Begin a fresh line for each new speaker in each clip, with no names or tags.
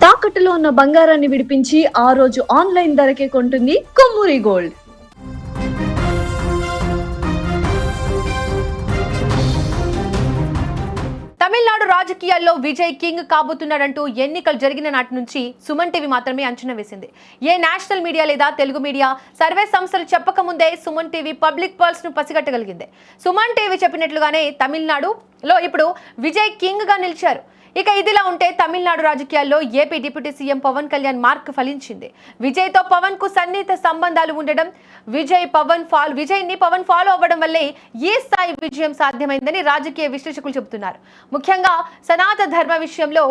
తాకట్టులో ఉన్న బంగారాన్ని విడిపించి ఆ రోజు ఆన్లైన్ ధరకే కొంటుంది కొమ్మూరి గోల్డ్.
తమిళనాడు రాజకీయాల్లో విజయ్ కింగ్ కాబోతున్నాడంటూ ఎన్నికలు జరిగిన నాటి నుంచి సుమన్ టీవీ మాత్రమే అంచనా వేసింది. ఏ నేషనల్ మీడియా లేదా తెలుగు మీడియా సర్వే సంస్థలు చెప్పకముందే సుమన్ టీవీ పబ్లిక్ పల్స్ ను పసిగట్టగలిగింది. సుమన్ టీవీ చెప్పినట్లుగానే తమిళనాడులో ఇప్పుడు విజయ్ కింగ్ గా నిలిచారు. ఇక ఇదిలా ఉంటే తమిళనాడు రాజకీయాల్లో AP deputy CM Pawan Kalyan mark ఫలించింది. విజయ్ తో పవన్ కు సన్నిహిత సంబంధాలు ఉండడం, విజయ్ ని పవన్ ఫాలో అవ్వడం వల్లే ఈ స్థాయి విజయం సాధ్యమైందని రాజకీయ విశ్లేషకులు చెబుతున్నారు. ముఖ్యంగా సనాతన ధర్మ విషయంలో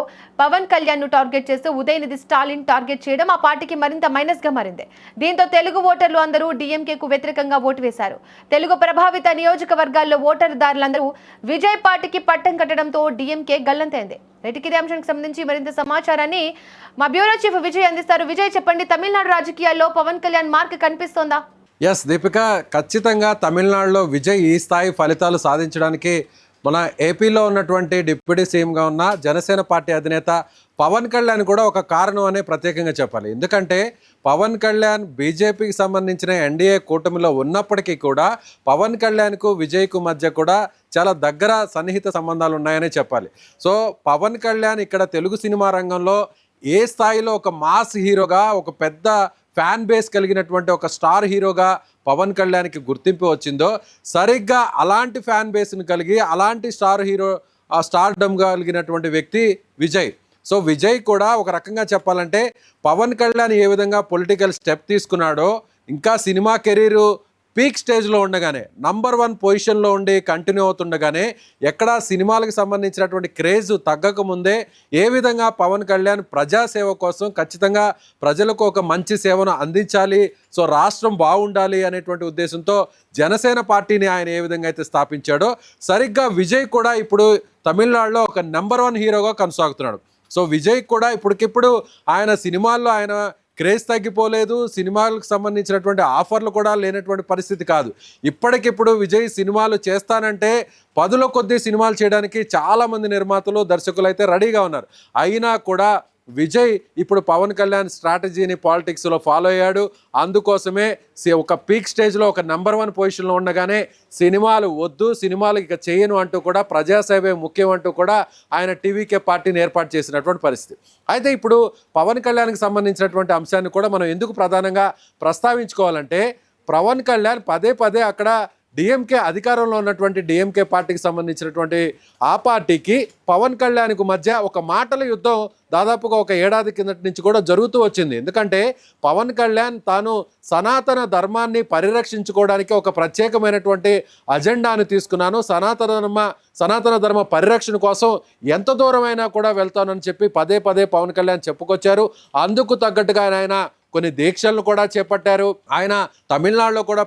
పవన్ కళ్యాణ్ ను టార్గెట్ చేస్తూ ఉదయనిధి స్టాలిన్ టార్గెట్ చేయడం ఆ పార్టీకి మరింత మైనస్ గా మారింది. దీంతో తెలుగు ఓటర్లు అందరూ డీఎంకే కు వ్యతిరేకంగా ఓటు వేశారు. తెలుగు ప్రభావిత నియోజకవర్గాల్లో ఓటర్దారులందరూ విజయ్ పార్టీకి పట్టం కట్టడంతో డీఎంకే గల్లంతైంది. ఇదే అంశానికి సంబంధించి మరింత సమాచారాన్ని మా బ్యూరో చీఫ్ విజయ్ అందిస్తారు. విజయ్, చెప్పండి, తమిళనాడు రాజకీయాల్లో పవన్ కళ్యాణ్ మార్క్ కనిపిస్తోందా?
ఎస్ దీపిక, ఖచ్చితంగా తమిళనాడులో విజయ్ ఈ స్థాయి ఫలితాలు సాధించడానికి మన ఏపీలో ఉన్నటువంటి డిప్యూటీ సీఎంగా ఉన్న జనసేన పార్టీ అధినేత పవన్ కళ్యాణ్ కూడా ఒక కారణం అనే ప్రత్యేకంగా చెప్పాలి. ఎందుకంటే పవన్ కళ్యాణ్ బీజేపీకి సంబంధించిన ఎన్డీఏ కూటమిలో ఉన్నప్పటికీ కూడా పవన్ కళ్యాణ్కు విజయ్కు మధ్య కూడా చాలా దగ్గర సన్నిహిత సంబంధాలు ఉన్నాయనే చెప్పాలి. సో పవన్ కళ్యాణ్ ఇక్కడ తెలుగు సినిమా రంగంలో ఏ స్థాయిలో ఒక మాస్ హీరోగా, ఒక పెద్ద ఫ్యాన్ బేస్ కలిగినటువంటి ఒక స్టార్ హీరోగా పవన్ కళ్యాణ్కి గుర్తింపు వచ్చిందో, సరిగ్గా అలాంటి ఫ్యాన్ బేస్ని కలిగి అలాంటి స్టార్ హీరో స్టార్డమ్ కలిగినటువంటి వ్యక్తి విజయ్. సో విజయ్ కూడా ఒక రకంగా చెప్పాలంటే పవన్ కళ్యాణ్ ఏ విధంగా పొలిటికల్ స్టెప్ తీసుకున్నాడో, ఇంకా సినిమా కెరీరు పీక్ స్టేజ్లో ఉండగానే నంబర్ 1 పొజిషన్లో ఉండి కంటిన్యూ అవుతుండగానే ఎక్కడా సినిమాలకు సంబంధించినటువంటి క్రేజ్ తగ్గకముందే ఏ విధంగా పవన్ కళ్యాణ్ ప్రజాసేవ కోసం ఖచ్చితంగా ప్రజలకు ఒక మంచి సేవను అందించాలి, సో రాష్ట్రం బాగుండాలి అనేటువంటి ఉద్దేశంతో జనసేన పార్టీని ఆయన ఏ విధంగా అయితే స్థాపించాడో, సరిగ్గా విజయ్ కూడా ఇప్పుడు తమిళనాడులో ఒక నంబర్ 1 హీరోగా కొనసాగుతున్నాడు. సో విజయ్ కూడా ఇప్పటికిప్పుడు ఆయన సినిమాల్లో ఆయన క్రేజ్ తగ్గిపోలేదు, సినిమాలకు సంబంధించినటువంటి ఆఫర్లు కూడా లేనటువంటి పరిస్థితి కాదు. ఇప్పటికిప్పుడు విజయ్ సినిమాలు చేస్తానంటే 10ల కొద్దీ సినిమాలు చేయడానికి చాలామంది నిర్మాతలు, దర్శకులు అయితే రెడీగా ఉన్నారు. అయినా కూడా విజయ్ ఇప్పుడు పవన్ కళ్యాణ్ స్ట్రాటజీని పాలిటిక్స్లో ఫాలో అయ్యాడు. అందుకోసమే ఒక పీక్ స్టేజ్లో ఒక నంబర్ 1 పొజిషన్లో ఉండగానే సినిమాలు వద్దు, సినిమాలు ఇక చేయను అంటూ కూడా ప్రజాసేవే ముఖ్యం అంటూ కూడా ఆయన టీవీకే పార్టీని ఏర్పాటు చేసినటువంటి పరిస్థితి. అయితే ఇప్పుడు పవన్ కళ్యాణ్కి సంబంధించినటువంటి అంశాన్ని కూడా మనం ఎందుకు ప్రధానంగా ప్రస్తావించుకోవాలంటే, పవన్ కళ్యాణ్ పదే పదే అక్కడ డిఎంకే అధికారంలో ఉన్నటువంటి డిఎంకే పార్టీకి సంబంధించినటువంటి ఆ పార్టీకి పవన్ కళ్యాణ్కు మధ్య ఒక మాటల యుద్ధం దాదాపుగా ఒక ఏడాది కిందటి నుంచి కూడా జరుగుతూ వచ్చింది. ఎందుకంటే పవన్ కళ్యాణ్ తాను సనాతన ధర్మాన్ని పరిరక్షించుకోవడానికి ఒక ప్రత్యేకమైనటువంటి అజెండాను తీసుకున్నాను, సనాతన ధర్మ పరిరక్షణ కోసం ఎంత దూరమైనా కూడా వెళ్తానని చెప్పి పదే పదే పవన్ కళ్యాణ్ చెప్పుకొచ్చారు. అందుకు తగ్గట్టుగా ఆయన కొన్ని దీక్షలను కూడా చేపట్టారు. ఆయన తమిళనాడులో కూడా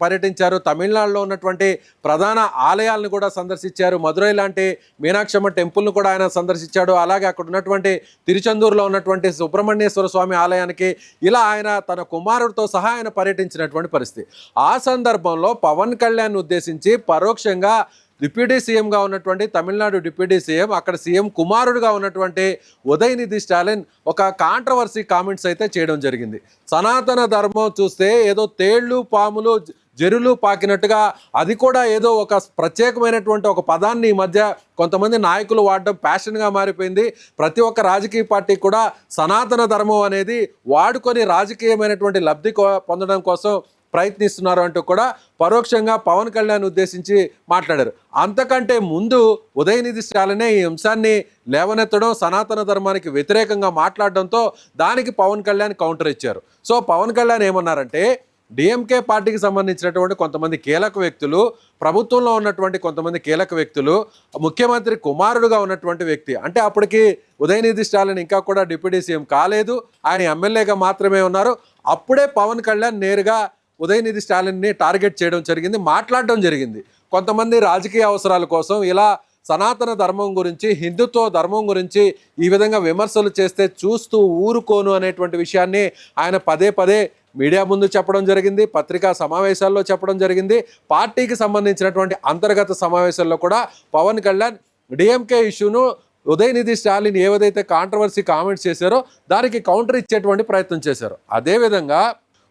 పర్యటించారు. తమిళనాడులో ఉన్నటువంటి ప్రధాన ఆలయాలను కూడా సందర్శించారు. మదురై లాంటి మీనాక్షమ్మ టెంపుల్ను కూడా ఆయన సందర్శించాడు. అలాగే అక్కడ ఉన్నటువంటి తిరుచెందూరులో ఉన్నటువంటి సుబ్రహ్మణ్యేశ్వర స్వామి ఆలయానికి ఇలా ఆయన తన కుమారుడితో సహా ఆయన పర్యటించినటువంటి పరిస్థితి. ఆ సందర్భంలో పవన్ కళ్యాణ్ ఉద్దేశించి పరోక్షంగా డిప్యూటీ సీఎంగా ఉన్నటువంటి తమిళనాడు డిప్యూటీ సీఎం, అక్కడ సీఎం కుమారుడుగా ఉన్నటువంటి ఉదయనిధి స్టాలిన్ ఒక కాంట్రవర్సీ కామెంట్స్ అయితే చేయడం జరిగింది. సనాతన ధర్మం చూస్తే ఏదో తేళ్లు, పాములు, జరులు పాకినట్టుగా అది కూడా ఏదో ఒక ప్రత్యేకమైనటువంటి ఒక పదాన్ని ఈ మధ్య కొంతమంది నాయకులు వాడడం ప్యాషన్గా మారిపోయింది. ప్రతి ఒక్క రాజకీయ పార్టీ కూడా సనాతన ధర్మం అనేది వాడుకొని రాజకీయమైనటువంటి లబ్ధి పొందడం కోసం ప్రయత్నిస్తున్నారు అంటూ కూడా పరోక్షంగా పవన్ కళ్యాణ్ ఉద్దేశించి మాట్లాడారు. అంతకంటే ముందు ఉదయనిధి స్టాలినే ఈ అంశాన్ని లేవనెత్తడం, సనాతన ధర్మానికి వ్యతిరేకంగా మాట్లాడడంతో దానికి పవన్ కళ్యాణ్ కౌంటర్ ఇచ్చారు. సో పవన్ కళ్యాణ్ ఏమన్నారంటే, డిఎంకే పార్టీకి సంబంధించినటువంటి కొంతమంది కీలక వ్యక్తులు, ప్రభుత్వంలో ఉన్నటువంటి కొంతమంది కీలక వ్యక్తులు, ముఖ్యమంత్రి కుమారుడుగా ఉన్నటువంటి వ్యక్తి, అంటే అప్పటికి ఉదయనిధి స్టాలిన్ ఇంకా కూడా డిప్యూటీ సీఎం కాలేదు, ఆయన ఎమ్మెల్యేగా మాత్రమే ఉన్నారు. అప్పుడే పవన్ కళ్యాణ్ నేరుగా ఉదయనిధి స్టాలిన్ని టార్గెట్ చేయడం జరిగింది, మాట్లాడడం జరిగింది. కొంతమంది రాజకీయ అవసరాల కోసం ఇలా సనాతన ధర్మం గురించి, హిందుత్వ ధర్మం గురించి ఈ విధంగా విమర్శలు చేస్తే చూస్తూ ఊరుకోను అనేటువంటి విషయాన్ని ఆయన పదే పదే మీడియా ముందు చెప్పడం జరిగింది, పత్రికా సమావేశాల్లో చెప్పడం జరిగింది. పార్టీకి సంబంధించినటువంటి అంతర్గత సమావేశాల్లో కూడా పవన్ కళ్యాణ్ డిఎంకే ఇష్యూను ఉదయనిధి స్టాలిన్ ఏదైతే కాంట్రవర్సీ కామెంట్స్ చేశారో దానికి కౌంటర్ ఇచ్చేటువంటి ప్రయత్నం చేశారు. అదేవిధంగా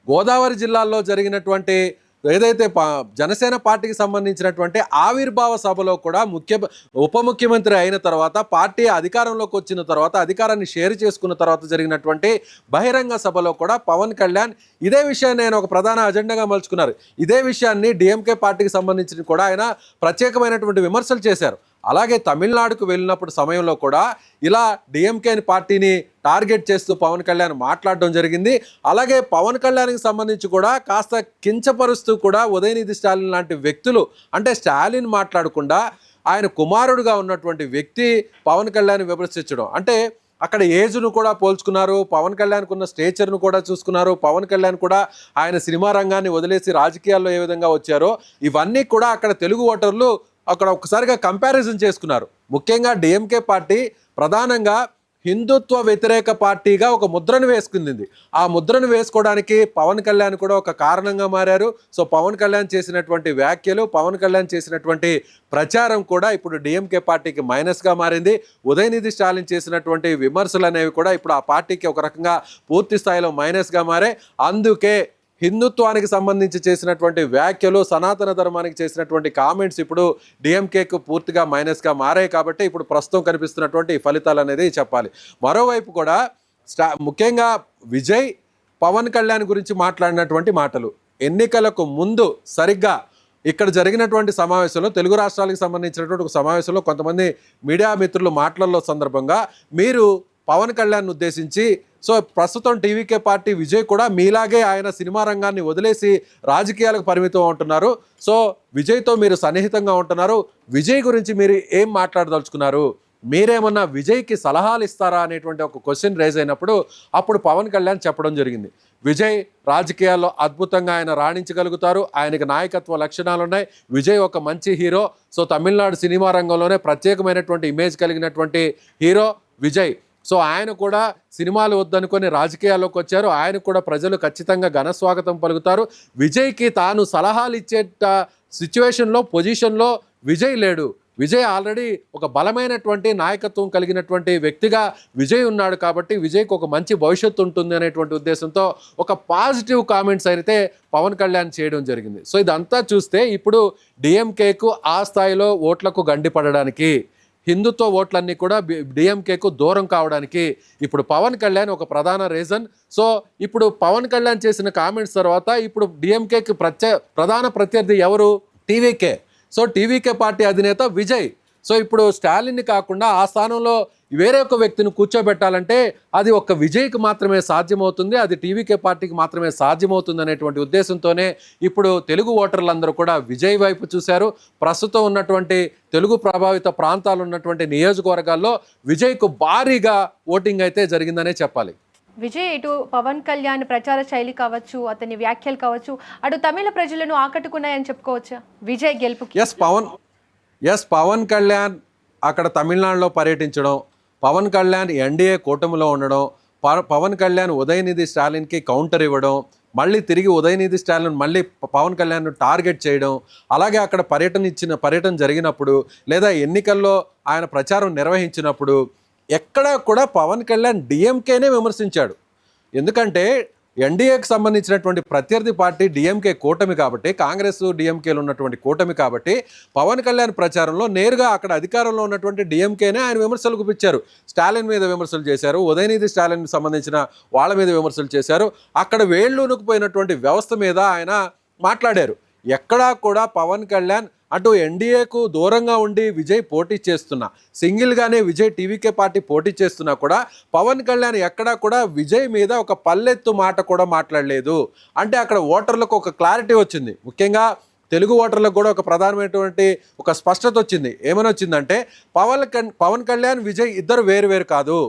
గోదావరి జిల్లాలో జరిగినటువంటి ఏదైతే జనసేన పార్టీకి సంబంధించినటువంటి ఆవిర్భావ సభలో కూడా ఉప ముఖ్యమంత్రి అయిన తర్వాత పార్టీ అధికారంలోకి వచ్చిన తర్వాత అధికారాన్ని షేర్ చేసుకున్న తర్వాత జరిగినటువంటి బహిరంగ సభలో కూడా పవన్ కళ్యాణ్ ఇదే విషయాన్ని ఆయన ఒక ప్రధాన అజెండాగా మలుచుకున్నారు. ఇదే విషయాన్ని డిఎంకే పార్టీకి సంబంధించి కూడా ఆయన ప్రత్యేకమైనటువంటి విమర్శలు చేశారు. అలాగే తమిళనాడుకు వెళ్ళినప్పుడు సమయంలో కూడా ఇలా డిఎంకే పార్టీని టార్గెట్ చేస్తూ పవన్ కళ్యాణ్ మాట్లాడడం జరిగింది. అలాగే పవన్ కళ్యాణ్కి సంబంధించి కూడా కాస్త కించపరుస్తూ కూడా ఉదయనిధి స్టాలిన్ లాంటి వ్యక్తులు, అంటే స్టాలిన్ మాట్లాడకుండా ఆయన కుమారుడుగా ఉన్నటువంటి వ్యక్తి పవన్ కళ్యాణ్ విమర్శించడం, అంటే అక్కడ ఏజ్ను కూడా పోల్చుకున్నారు, పవన్ కళ్యాణ్కు ఉన్న స్టేచర్ను కూడా చూసుకున్నారు, పవన్ కళ్యాణ్ కూడా ఆయన సినిమా రంగాన్ని వదిలేసి రాజకీయాల్లో ఏ విధంగా వచ్చారో ఇవన్నీ కూడా అక్కడ తెలుగు ఓటర్లు అక్కడ ఒక్కసారిగా కంపారిజన్ చేసుకున్నారు. ముఖ్యంగా డిఎంకే పార్టీ ప్రధానంగా హిందుత్వ వ్యతిరేక పార్టీగా ఒక ముద్రను వేసుకుంది. ఆ ముద్రను వేసుకోవడానికి పవన్ కళ్యాణ్ కూడా ఒక కారణంగా మారారు. సో పవన్ కళ్యాణ్ చేసినటువంటి వ్యాఖ్యలు, పవన్ కళ్యాణ్ చేసినటువంటి ప్రచారం కూడా ఇప్పుడు డిఎంకే పార్టీకి మైనస్గా మారింది. ఉదయనిధి స్టాలిన్ చేసినటువంటి విమర్శలు అనేవి కూడా ఇప్పుడు ఆ పార్టీకి ఒక రకంగా పూర్తి స్థాయిలో మైనస్గా మారే. అందుకే హిందుత్వానికి సంబంధించి చేసినటువంటి వ్యాఖ్యలు, సనాతన ధర్మానికి చేసినటువంటి కామెంట్స్ ఇప్పుడు డిఎంకేకు పూర్తిగా మైనస్గా మారాయి. కాబట్టి ఇప్పుడు ప్రస్తుతం కనిపిస్తున్నటువంటి ఫలితాలు అనేది చెప్పాలి. మరోవైపు కూడా ముఖ్యంగా విజయ్ పవన్ కళ్యాణ్ గురించి మాట్లాడినటువంటి మాటలు ఎన్నికలకు ముందు సరిగ్గా ఇక్కడ జరిగినటువంటి సమావేశంలో, తెలుగు రాష్ట్రాలకు సంబంధించినటువంటి ఒక సమావేశంలో కొంతమంది మీడియా మిత్రులు మాటలలో సందర్భంగా మీరు పవన్ కళ్యాణ్ ఉద్దేశించి, సో ప్రస్తుతం టీవీకే పార్టీ విజయ్ కూడా మీలాగే ఆయన సినిమా రంగాన్ని వదిలేసి రాజకీయాలకు పరిమితం ఉంటున్నారు, సో విజయ్తో మీరు సన్నిహితంగా ఉంటున్నారు, విజయ్ గురించి మీరు ఏం మాట్లాడదలుచుకున్నారు, మీరేమన్నా విజయ్కి సలహాలు ఇస్తారా అనేటువంటి ఒక క్వశ్చన్ రేజ్ అయినప్పుడు అప్పుడు పవన్ కళ్యాణ్ చెప్పడం జరిగింది. విజయ్ రాజకీయాల్లో అద్భుతంగా ఆయన రాణించగలుగుతారు, ఆయనకి నాయకత్వ లక్షణాలు ఉన్నాయి, విజయ్ ఒక మంచి హీరో, సో తమిళనాడు సినిమా రంగంలోనే ప్రత్యేకమైనటువంటి ఇమేజ్ కలిగినటువంటి హీరో విజయ్. సో ఆయన కూడా సినిమాలు వద్దనుకొని రాజకీయాల్లోకి వచ్చారు, ఆయన కూడా ప్రజలు ఖచ్చితంగా ఘనస్వాగతం పలుకుతారు. విజయ్కి తాను సలహాలు ఇచ్చే సిచ్యువేషన్లో, పొజిషన్లో విజయ్ లేడు. విజయ్ ఆల్రెడీ ఒక బలమైనటువంటి నాయకత్వం కలిగినటువంటి వ్యక్తిగా విజయ్ ఉన్నాడు. కాబట్టి విజయ్కి ఒక మంచి భవిష్యత్తు ఉంటుంది అనేటువంటి ఉద్దేశంతో ఒక పాజిటివ్ కామెంట్స్ అయితే పవన్ కళ్యాణ్ చేయడం జరిగింది. సో ఇదంతా చూస్తే ఇప్పుడు డిఎంకేకు ఆ స్థాయిలో ఓట్లకు గండిపడడానికి, హిందుత్వ ఓట్లన్నీ కూడా డిఎంకేకు దూరం కావడానికి ఇప్పుడు పవన్ కళ్యాణ్ ఒక ప్రధాన రీజన్. సో ఇప్పుడు పవన్ కళ్యాణ్ చేసిన కామెంట్స్ తర్వాత ఇప్పుడు డిఎంకేకి ప్రధాన ప్రత్యర్థి ఎవరు? టీవీకే. సో టీవీకే పార్టీ అధినేత విజయ్. సో ఇప్పుడు స్టాలిన్ని కాకుండా ఆ స్థానంలో వేరే ఒక వ్యక్తిని కూర్చోబెట్టాలంటే అది ఒక్క విజయ్కి మాత్రమే సాధ్యమవుతుంది, అది టీవీకే పార్టీకి మాత్రమే సాధ్యమవుతుంది అనేటువంటి ఉద్దేశంతోనే ఇప్పుడు తెలుగు ఓటర్లందరూ కూడా విజయ్ వైపు చూశారు. ప్రస్తుతం ఉన్నటువంటి తెలుగు ప్రభావిత ప్రాంతాలు ఉన్నటువంటి నియోజకవర్గాల్లో విజయ్కు భారీగా ఓటింగ్ అయితే జరిగిందనే చెప్పాలి.
విజయ్ ఇటు పవన్ కళ్యాణ్ ప్రచార శైలి కావచ్చు, అతని వ్యాఖ్యలు కావచ్చు, అటు తమిళ ప్రజలను ఆకట్టుకున్నాయని చెప్పుకోవచ్చా విజయ్ గెలుపుకి?
పవన్ కళ్యాణ్ అక్కడ తమిళనాడులో పర్యటించడం, పవన్ కళ్యాణ్ ఎన్డీఏ కూటమిలో ఉండడం, పవన్ కళ్యాణ్ ఉదయనిధి స్టాలిన్కి కౌంటర్ ఇవ్వడం, మళ్ళీ తిరిగి ఉదయనిధి స్టాలిన్ మళ్ళీ పవన్ కళ్యాణ్ను టార్గెట్ చేయడం, అలాగే అక్కడ పర్యటన జరిగినప్పుడు లేదా ఎన్నికల్లో ఆయన ప్రచారం నిర్వహించినప్పుడు ఎక్కడా కూడా పవన్ కళ్యాణ్ డిఎంకేనే విమర్శించాడు. ఎందుకంటే ఎన్డీఏకి సంబంధించినటువంటి ప్రత్యర్థి పార్టీ డిఎంకే కూటమి కాబట్టి, కాంగ్రెస్ డిఎంకేలు ఉన్నటువంటి కూటమి కాబట్టి పవన్ కళ్యాణ్ ప్రచారంలో నేరుగా అక్కడ అధికారంలో ఉన్నటువంటి డిఎంకేనే ఆయన విమర్శలు గుప్పించారు. స్టాలిన్ మీద విమర్శలు చేశారు, ఉదయనిధి స్టాలిన్కి సంబంధించిన వాళ్ళ మీద విమర్శలు చేశారు, అక్కడ వేళ్ళూనుకుపోయినటువంటి వ్యవస్థ మీద ఆయన మాట్లాడారు. ఎక్కడా కూడా పవన్ కళ్యాణ్ అటు ఎన్డీఏకు దూరంగా ఉండి విజయ్ పోటీ చేస్తున్నా, సింగిల్గానే విజయ్ టీవీకే పార్టీ పోటీ చేస్తున్నా కూడా పవన్ కళ్యాణ్ ఎక్కడా కూడా విజయ్ మీద ఒక పల్లెత్తు మాట కూడా మాట్లాడలేదు. అంటే అక్కడ ఓటర్లకు ఒక క్లారిటీ వచ్చింది, ముఖ్యంగా తెలుగు ఓటర్లకు కూడా ఒక ప్రధానమైనటువంటి ఒక స్పష్టత వచ్చింది. ఏమని వచ్చిందంటే పవన్ కళ్యాణ్ విజయ్ ఇద్దరు వేరు కాదు,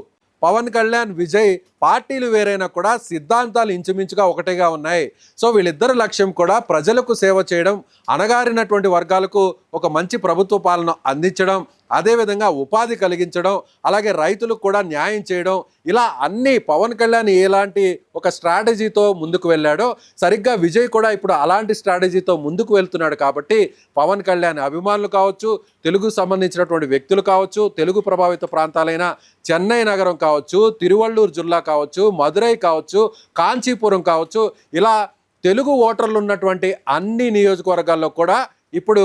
పవన్ కళ్యాణ్ విజయ్ పార్టీలు వేరైనా కూడా సిద్ధాంతాలు ఇంచుమించుగా ఒకటిగా ఉన్నాయి. సో వీళ్ళిద్దరు లక్ష్యం కూడా ప్రజలకు సేవ చేయడం, అణగారినటువంటి వర్గాలకు ఒక మంచి ప్రభుత్వ పాలన అందించడం, అదేవిధంగా ఉపాధి కలిగించడం, అలాగే రైతులకు కూడా న్యాయం చేయడం, ఇలా అన్ని పవన్ కళ్యాణ్ ఎలాంటి ఒక స్ట్రాటజీతో ముందుకు వెళ్ళాడో సరిగ్గా విజయ్ కూడా ఇప్పుడు అలాంటి స్ట్రాటజీతో ముందుకు వెళ్తున్నాడు. కాబట్టి పవన్ కళ్యాణ్ అభిమానులు కావచ్చు, తెలుగుకు సంబంధించినటువంటి వ్యక్తులు కావచ్చు, తెలుగు ప్రభావిత ప్రాంతాలైన చెన్నై నగరం కావచ్చు, తిరువళ్ళూరు జిల్లా కావచ్చు, మదురై కావచ్చు, కాంచీపురం కావచ్చు, ఇలా తెలుగు ఓటర్లు ఉన్నటువంటి అన్ని నియోజకవర్గాల్లో కూడా ఇప్పుడు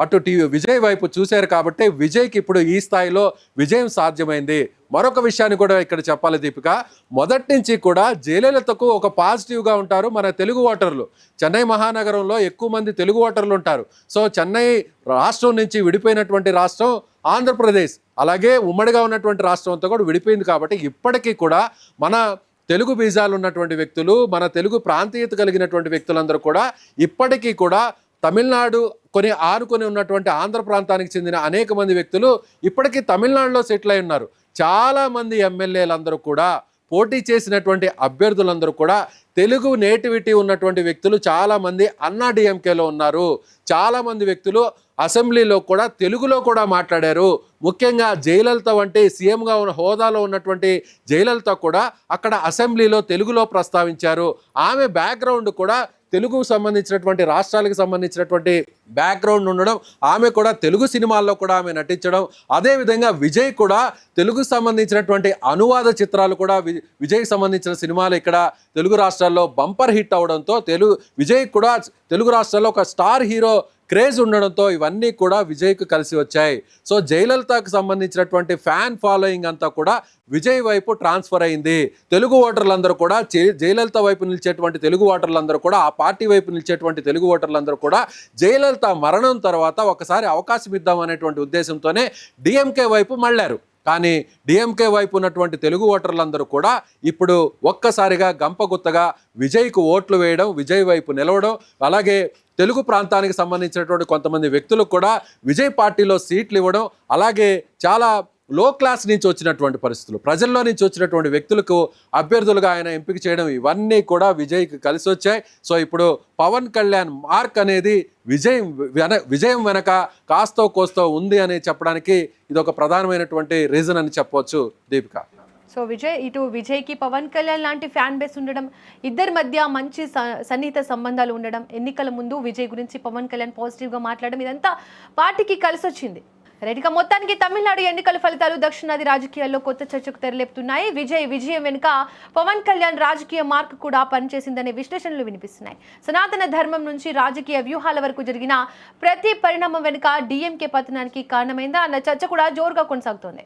అటు విజయ్ వైపు చూశారు. కాబట్టి విజయ్కి ఇప్పుడు ఈ స్థాయిలో విజయం సాధ్యమైంది. మరొక విషయాన్ని కూడా ఇక్కడ చెప్పాలి దీపిక, మొదటి నుంచి కూడా జయలలితకు ఒక పాజిటివ్గా ఉంటారు మన తెలుగు ఓటర్లు. చెన్నై మహానగరంలో ఎక్కువ మంది తెలుగు ఓటర్లు ఉంటారు. సో చెన్నై రాష్ట్రం నుంచి విడిపోయినటువంటి రాష్ట్రం ఆంధ్రప్రదేశ్, అలాగే ఉమ్మడిగా ఉన్నటువంటి రాష్ట్రం అంతా కూడా విడిపోయింది. కాబట్టి ఇప్పటికీ కూడా మన తెలుగు బీజాలు ఉన్నటువంటి వ్యక్తులు, మన తెలుగు ప్రాంతీయత కలిగినటువంటి వ్యక్తులందరూ కూడా ఇప్పటికీ కూడా తమిళనాడు ఆనుకొని ఉన్నటువంటి ఆంధ్ర ప్రాంతానికి చెందిన అనేక మంది వ్యక్తులు ఇప్పటికీ తమిళనాడులో సెటిల్ అయి ఉన్నారు. చాలామంది ఎమ్మెల్యేలందరూ కూడా, పోటీ చేసినటువంటి అభ్యర్థులందరూ కూడా తెలుగు నేటివిటీ ఉన్నటువంటి వ్యక్తులు చాలామంది అన్నా డిఎంకేలో ఉన్నారు. చాలామంది వ్యక్తులు అసెంబ్లీలో కూడా తెలుగులో కూడా మాట్లాడారు. ముఖ్యంగా జయలలిత వంటి సీఎంగా ఉన్న హోదాలో ఉన్నటువంటి జయలలిత కూడా అక్కడ అసెంబ్లీలో తెలుగులో ప్రస్తావించారు. ఆమె బ్యాక్గ్రౌండ్ కూడా తెలుగుకు సంబంధించినటువంటి రాష్ట్రాలకు సంబంధించినటువంటి బ్యాక్గ్రౌండ్ ఉండడం, ఆమె కూడా తెలుగు సినిమాల్లో కూడా ఆమె నటించడం, అదేవిధంగా విజయ్ కూడా తెలుగుకు సంబంధించినటువంటి అనువాద చిత్రాలు కూడా విజయ్కి సంబంధించిన సినిమాలు ఇక్కడ తెలుగు రాష్ట్రాల్లో బంపర్ హిట్ అవడంతో విజయ్ కూడా తెలుగు రాష్ట్రాల్లో ఒక స్టార్ హీరో క్రేజ్ ఉండడంతో ఇవన్నీ కూడా విజయ్కు కలిసి వచ్చాయి. సో జయలలితకు సంబంధించినటువంటి ఫ్యాన్ ఫాలోయింగ్ అంతా కూడా విజయ్ వైపు ట్రాన్స్ఫర్ అయింది. తెలుగు ఓటర్లందరూ కూడా జయలలిత వైపు నిలిచేటువంటి తెలుగు ఓటర్లందరూ కూడా, ఆ పార్టీ వైపు నిలిచేటువంటి తెలుగు ఓటర్లందరూ కూడా జయలలిత మరణం తర్వాత ఒకసారి అవకాశం ఇద్దాం అనేటువంటి ఉద్దేశంతోనే డిఎంకే వైపు మళ్ళారు. కానీ డిఎంకే వైపు ఉన్నటువంటి తెలుగు ఓటర్లందరూ కూడా ఇప్పుడు ఒక్కసారిగా గంపగుత్తగా విజయ్కు ఓట్లు వేయడం, విజయ్ వైపు నిలవడం, అలాగే తెలుగు ప్రాంతానికి సంబంధించినటువంటి కొంతమంది వ్యక్తులకు కూడా విజయ్ పార్టీలో సీట్లు ఇవ్వడం, అలాగే చాలా లో క్లాస్ నుంచి వచ్చినటువంటి పరిస్థితులు, ప్రజల్లో నుంచి వచ్చినటువంటి వ్యక్తులకు అభ్యర్థులుగా ఆయన ఎంపిక చేయడం, ఇవన్నీ కూడా విజయ్కి కలిసి వచ్చాయి. సో ఇప్పుడు పవన్ కళ్యాణ్ మార్క్ అనేది విజయం వెనక కాస్తో కోస్తో ఉంది అని చెప్పడానికి ఇది ఒక ప్రధానమైనటువంటి రీజన్ అని చెప్పవచ్చు దీపిక.
సో విజయ్కి పవన్ కళ్యాణ్ లాంటి ఫ్యాన్ బేస్ ఉండడం, ఇద్దరి మధ్య మంచి సన్నిహిత సంబంధాలు ఉండడం, ఎన్నికల ముందు విజయ్ గురించి పవన్ కళ్యాణ్ పాజిటివ్గా మాట్లాడడం, ఇదంతా పార్టీకి కలిసి వచ్చింది. రైట్గా మొత్తానికి తమిళనాడు ఎన్నికల ఫలితాలు దక్షిణాది రాజకీయాల్లో కొత్త చర్చకు తెరలేపుతున్నాయి. విజయం వెనుక పవన్ కళ్యాణ్ రాజకీయ మార్క్ కూడా పనిచేసిందనే విశ్లేషణలు వినిపిస్తున్నాయి. సనాతన ధర్మం నుంచి రాజకీయ వ్యూహాల వరకు జరిగిన ప్రతి పరిణామం వెనుక డిఎంకే పతనానికి కారణమైందా అన్న చర్చ కూడా జోరుగా కొనసాగుతోంది.